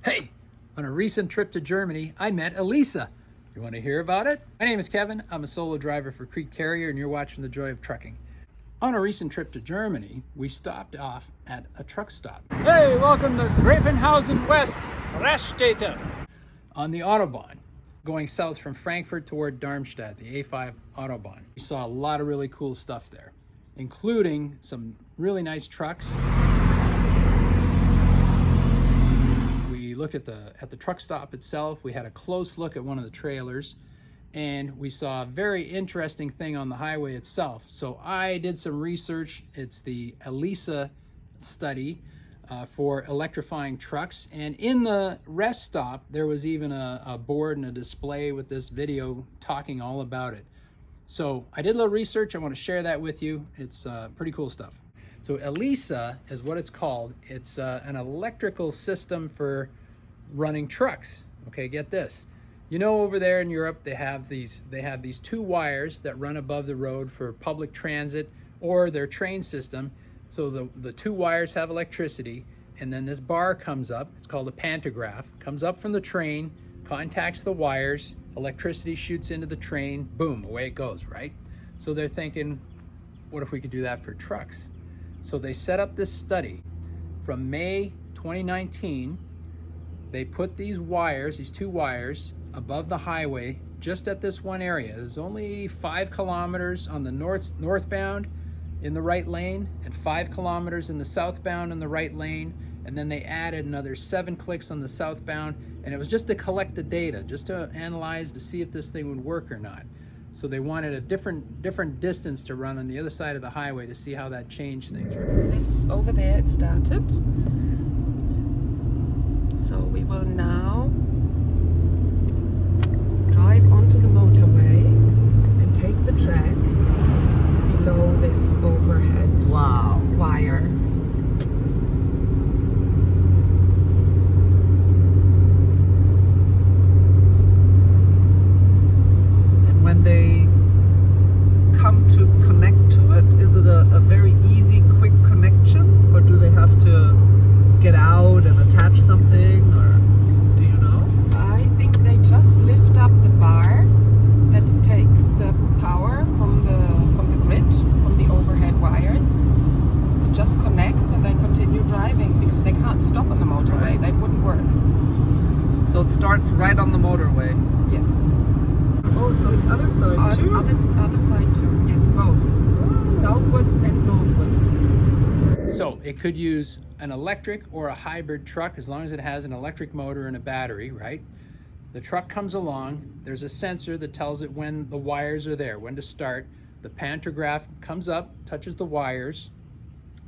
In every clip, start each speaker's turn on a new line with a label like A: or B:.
A: Hey, on a recent trip to Germany, I met Elisa. You want to hear about it? My name is Kevin. I'm a solo driver for CRETE Carrier, and you're watching The Joy of Trucking. On a recent trip to Germany, we stopped off at a truck stop. Hey, welcome to Grevenhausen West, Raststätte, on the Autobahn, going south from Frankfurt toward Darmstadt, the A5 Autobahn. We saw a lot of really cool stuff there, including some really nice trucks. We looked at the truck stop itself. We had a close look at one of the trailers, and we saw a very interesting thing on the highway itself. So I did some research. It's the Elisa study for electrifying trucks, and in the rest stop there was even a board and a display with this video talking all about it. So I did a little research. I want to share that with you. It's pretty cool stuff. So Elisa is what it's called. It's an electrical system for running trucks. Okay, get this. You know, over there in Europe, they have these two wires that run above the road for public transit or their train system. So the two wires have electricity, and then this bar comes up. It's called a pantograph. Comes up from the train, contacts the wires, electricity shoots into the train, boom, away it goes, right? So they're thinking, what if we could do that for trucks? So they set up this study. From May 2019, they put these wires, these two wires, above the highway, just at this one area. There's only 5 kilometers on the northbound in the right lane, and 5 kilometers in the southbound in the right lane. And then they added another 7 clicks on the southbound, and it was just to collect the data, just to analyze to see if this thing would work or not. So they wanted a different distance to run on the other side of the highway to see how that changed things.
B: This is over there, it started. So we will now drive onto the motorway and take the track below this overhead wire.
C: And when they come to connect to it, is it a very easy, quick connection, or do they have to get out and attach something, or do you know?
B: I think they just lift up the bar that takes the power from the grid, from the overhead wires. It just connects and they continue driving because they can't stop on the motorway. That wouldn't work.
C: So it starts right on the motorway?
B: Yes.
C: Oh, it's on the other side too?
B: Other side too, yes, both. Oh. Southwards and northwards.
A: So it could use an electric or a hybrid truck as long as it has an electric motor and a battery, right? The truck comes along, there's a sensor that tells it when the wires are there, when to start. The pantograph comes up, touches the wires,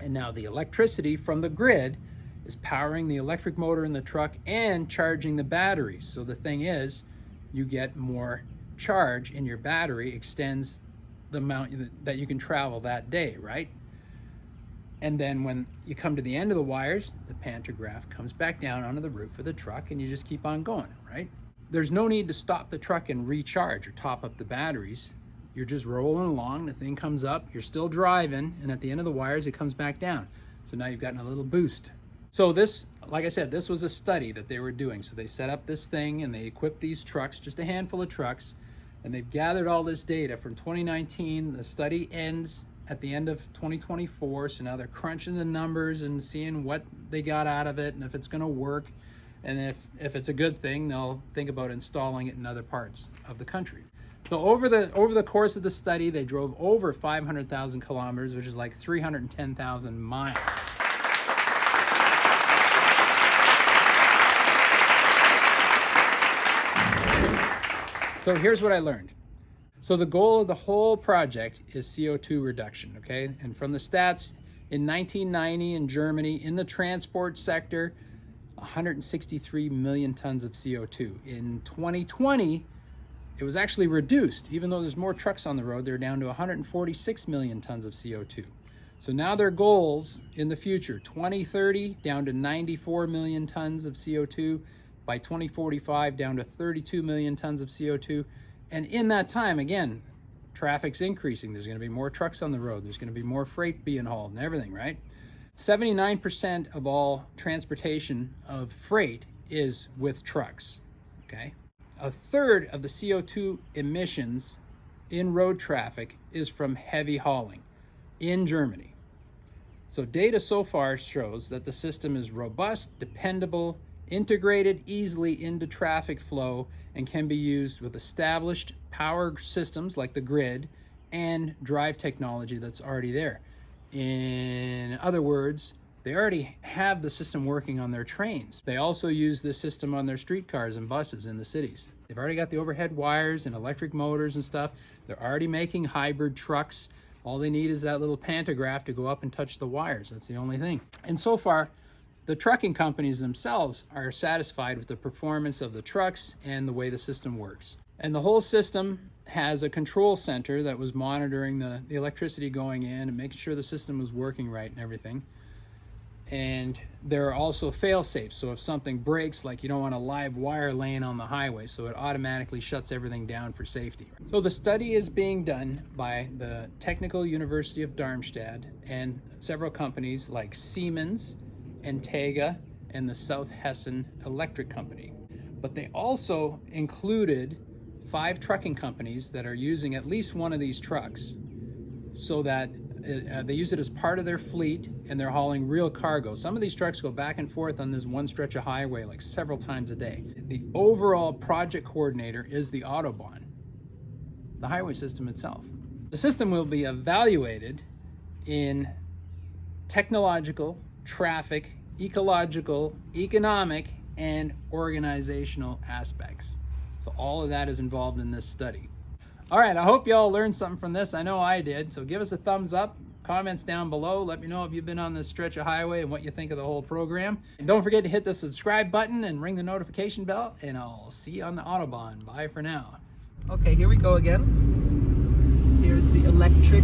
A: and now the electricity from the grid is powering the electric motor in the truck and charging the batteries. So the thing is, you get more charge in your battery, extends the amount that you can travel that day, right? And then when you come to the end of the wires, the pantograph comes back down onto the roof of the truck, and you just keep on going, right? There's no need to stop the truck and recharge or top up the batteries. You're just rolling along, the thing comes up, you're still driving, and at the end of the wires, it comes back down. So now you've gotten a little boost. So this, like I said, this was a study that they were doing. So they set up this thing and they equipped these trucks, just a handful of trucks, and they've gathered all this data from 2019. The study ends at the end of 2024, so now they're crunching the numbers and seeing what they got out of it and if it's going to work, and if it's a good thing, they'll think about installing it in other parts of the country. So over the course of the study, they drove over 500,000 kilometers, which is like 310,000 miles. So here's what I learned. So the goal of the whole project is CO2 reduction, okay? And from the stats, in 1990 in Germany, in the transport sector, 163 million tons of CO2. In 2020, it was actually reduced. Even though there's more trucks on the road, they're down to 146 million tons of CO2. So now their goals in the future, 2030, down to 94 million tons of CO2. By 2045, down to 32 million tons of CO2. And in that time, again, traffic's increasing. There's going to be more trucks on the road. There's going to be more freight being hauled and everything, right? 79% of all transportation of freight is with trucks, okay? A third of the CO2 emissions in road traffic is from heavy hauling in Germany. So data so far shows that the system is robust, dependable, integrated easily into traffic flow, and can be used with established power systems like the grid and drive technology that's already there. In other words, they already have the system working on their trains. They also use this system on their streetcars and buses in the cities. They've already got the overhead wires and electric motors and stuff. They're already making hybrid trucks. All they need is that little pantograph to go up and touch the wires. That's the only thing. And so far, the trucking companies themselves are satisfied with the performance of the trucks and the way the system works. And the whole system has a control center that was monitoring the electricity going in and making sure the system was working right and everything. And there are also fail safes, so if something breaks, like you don't want a live wire laying on the highway, so it automatically shuts everything down for safety. So the study is being done by the Technical University of Darmstadt and several companies like Siemens, Entega, and the South Hessen Electric Company. But they also included 5 trucking companies that are using at least one of these trucks, so that they use it as part of their fleet, and they're hauling real cargo. Some of these trucks go back and forth on this one stretch of highway like several times a day. The overall project coordinator is the Autobahn, the highway system itself. The system will be evaluated in technological, traffic, ecological, economic, and organizational aspects. So all of that is involved in this study. All right, I hope y'all learned something from this. I know I did. So give us a thumbs up, comments down below. Let me know if you've been on this stretch of highway and what you think of the whole program. And don't forget to hit the subscribe button and ring the notification bell, and I'll see you on the Autobahn. Bye for now.
C: Okay, here we go again. Here's the electric